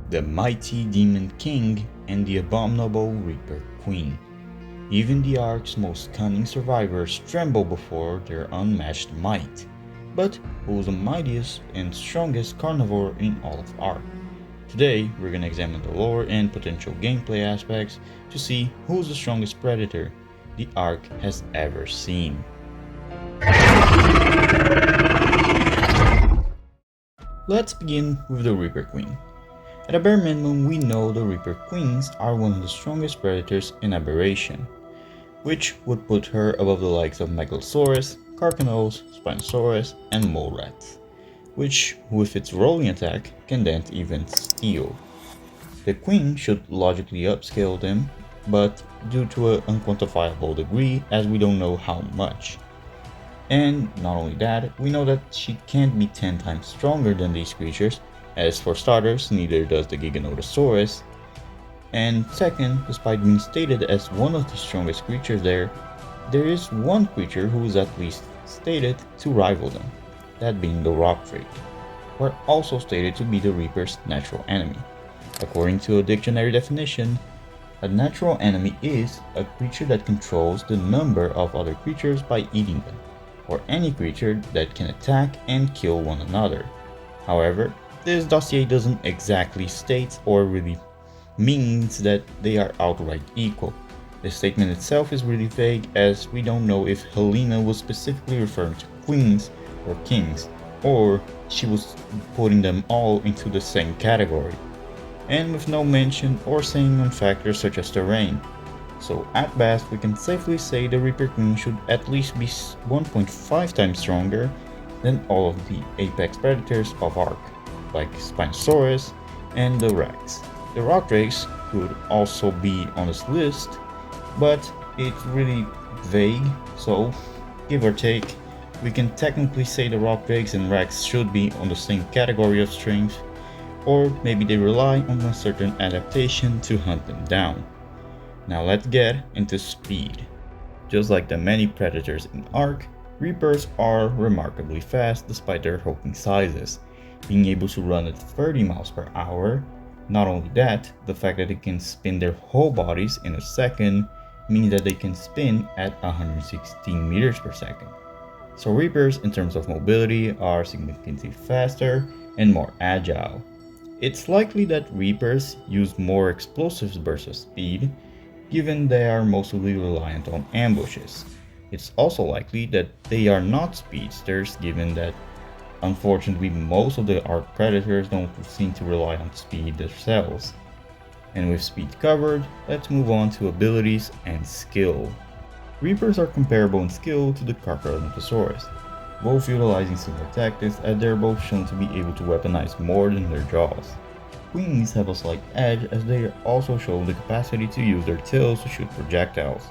the mighty Demon King and the abominable Reaper Queen. Even the Ark's most cunning survivors tremble before their unmatched might. But who is the mightiest and strongest carnivore in all of ARK? Today, we're gonna examine the lore and potential gameplay aspects to see who's the strongest predator the ARK has ever seen. Let's begin with the Reaper Queen. At a bare minimum, we know the Reaper Queens are one of the strongest predators in Aberration, which would put her above the likes of Megalosaurus, Carcanos, Spinosaurus, and mole rats, which, with its rolling attack, can dent even steel. The Queen should logically upscale them, but due to an unquantifiable degree, as we don't know how much. And not only that, we know that she can't be 10 times stronger than these creatures, as for starters, neither does the Giganotosaurus. And second, despite being stated as one of the strongest creatures there is one creature who is at least stated to rival them, that being the rock drake, who are also stated to be the Reaper's natural enemy. According to a dictionary definition, a natural enemy is a creature that controls the number of other creatures by eating them, or any creature that can attack and kill one another. However, this dossier doesn't exactly state or really means that they are outright equal. The statement itself is really vague, as we don't know if Helena was specifically referring to queens or kings, or she was putting them all into the same category, and with no mention or saying on factors such as terrain. So at best, we can safely say the Reaper Queen should at least be 1.5 times stronger than all of the apex predators of ARK, like Spinosaurus and the Rex. The rock drakes could also be on this list, but it's really vague, so give or take, we can technically say the rock drakes and Rex should be on the same category of strength, or maybe they rely on a certain adaptation to hunt them down. Now let's get into speed. Just like the many predators in ARK, Reapers are remarkably fast despite their hulking sizes, being able to run at 30 miles per hour. Not only that, the fact that they can spin their whole bodies in a second means that they can spin at 116 meters per second. So Reapers, in terms of mobility, are significantly faster and more agile. It's likely that Reapers use more explosives versus speed, given they are mostly reliant on ambushes. It's also likely that they are not speedsters, given that unfortunately most of the ARK predators don't seem to rely on speed themselves. And with speed covered, let's move on to abilities and skill. Reapers are comparable in skill to the Giganotosaurus, both utilizing similar tactics, as they're both shown to be able to weaponize more than their jaws. Queens have a slight edge, as they also show the capacity to use their tails to shoot projectiles.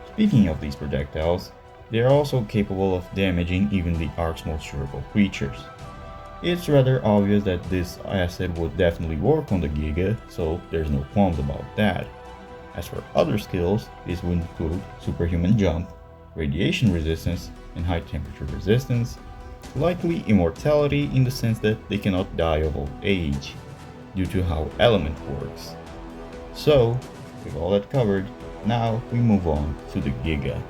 Speaking of these projectiles, they are also capable of damaging even the ARK's most durable creatures. It's rather obvious that this asset would definitely work on the Giga, so there's no qualms about that. As for other skills, these would include superhuman jump, radiation resistance, and high temperature resistance, likely immortality in the sense that they cannot die of old age, due to how element works. So, with all that covered, now we move on to the Giga.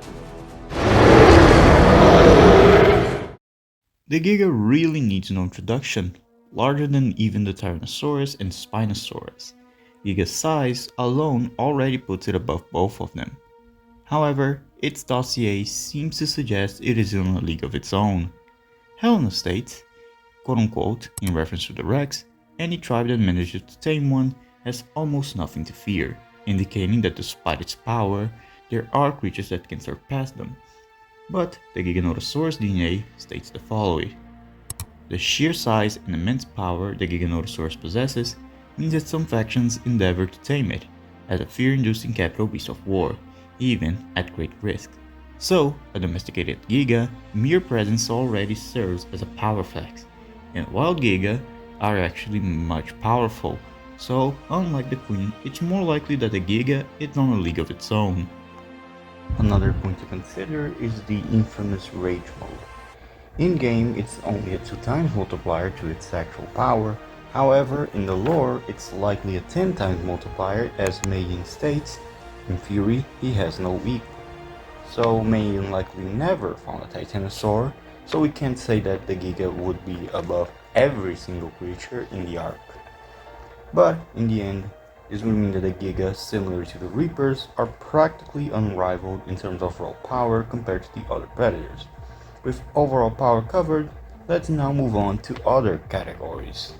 The Giga really needs no introduction, larger than even the Tyrannosaurus and Spinosaurus. Giga's size alone already puts it above both of them. However, its dossier seems to suggest it is in a league of its own. Helena states, quote-unquote, in reference to the Rex, any tribe that manages to tame one has almost nothing to fear, indicating that despite its power, there are creatures that can surpass them. But the Giganotosaurus DNA states the following. The sheer size and immense power the Giganotosaurus possesses means that some factions endeavor to tame it, as a fear-inducing capital beast of war, even at great risk. So, a domesticated Giga, mere presence already serves as a power flex, and wild Giga are actually much powerful, so unlike the Queen, it's more likely that the Giga is on a league of its own. Another point to consider is the infamous Rage mode. In-game, it's only a 2 times multiplier to its actual power, However, in the lore, it's likely a 10 times multiplier, as Megan states, in theory, he has no equal. So Megan likely never found a Titanosaur, so we can't say that the Giga would be above every single creature in the ARK. But in the end, this would mean that the Giga, similar to the Reapers, are practically unrivaled in terms of raw power compared to the other predators. With overall power covered, let's now move on to other categories.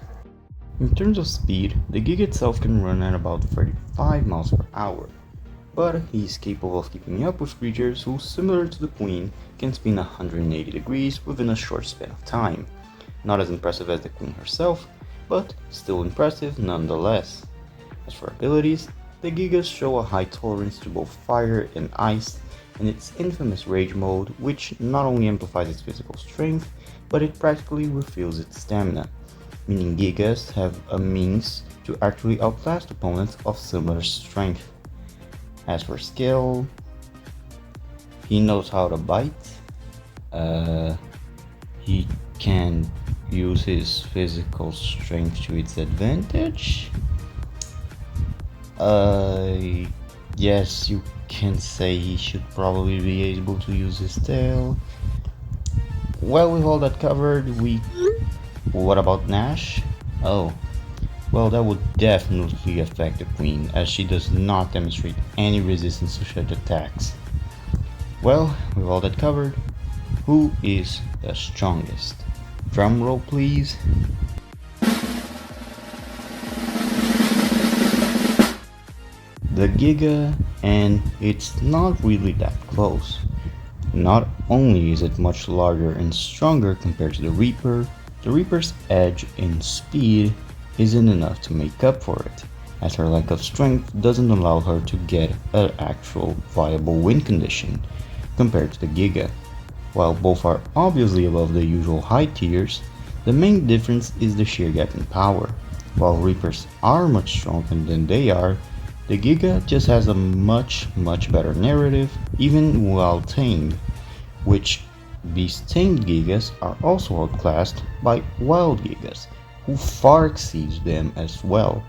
In terms of speed, the Giga itself can run at about 35 miles per hour, but he is capable of keeping up with creatures who, similar to the Queen, can spin 180 degrees within a short span of time. Not as impressive as the Queen herself, but still impressive nonetheless. As for abilities, the Gigas show a high tolerance to both fire and ice, and its infamous Rage mode, which not only amplifies its physical strength, but it practically refills its stamina, meaning Gigas have a means to actually outlast opponents of similar strength. As for skill, he knows how to bite, he can use his physical strength to its advantage. Yes, you can say he should probably be able to use his tail. Well, with all that covered, what about Nash? Oh, well, that would definitely affect the Queen, as she does not demonstrate any resistance to such attacks. Well, with all that covered, who is the strongest? Drum roll, please. The Giga, and it's not really that close. Not only is it much larger and stronger compared to the Reaper's edge in speed isn't enough to make up for it, as her lack of strength doesn't allow her to get an actual viable win condition compared to the Giga. While both are obviously above the usual high tiers, the main difference is the sheer gap in power. While Reapers are much stronger than they are, the Giga just has a much better narrative, even while tamed, which these tamed Gigas are also outclassed by wild Gigas, who far exceeds them as well.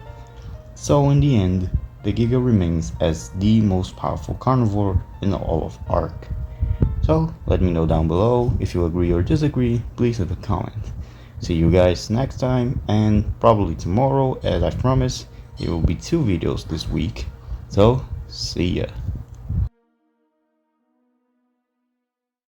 So in the end, the Giga remains as the most powerful carnivore in all of ARK. So let me know down below if you agree or disagree, please leave a comment. See you guys next time, and probably tomorrow, as I promised. There will be 2 videos this week, so see ya.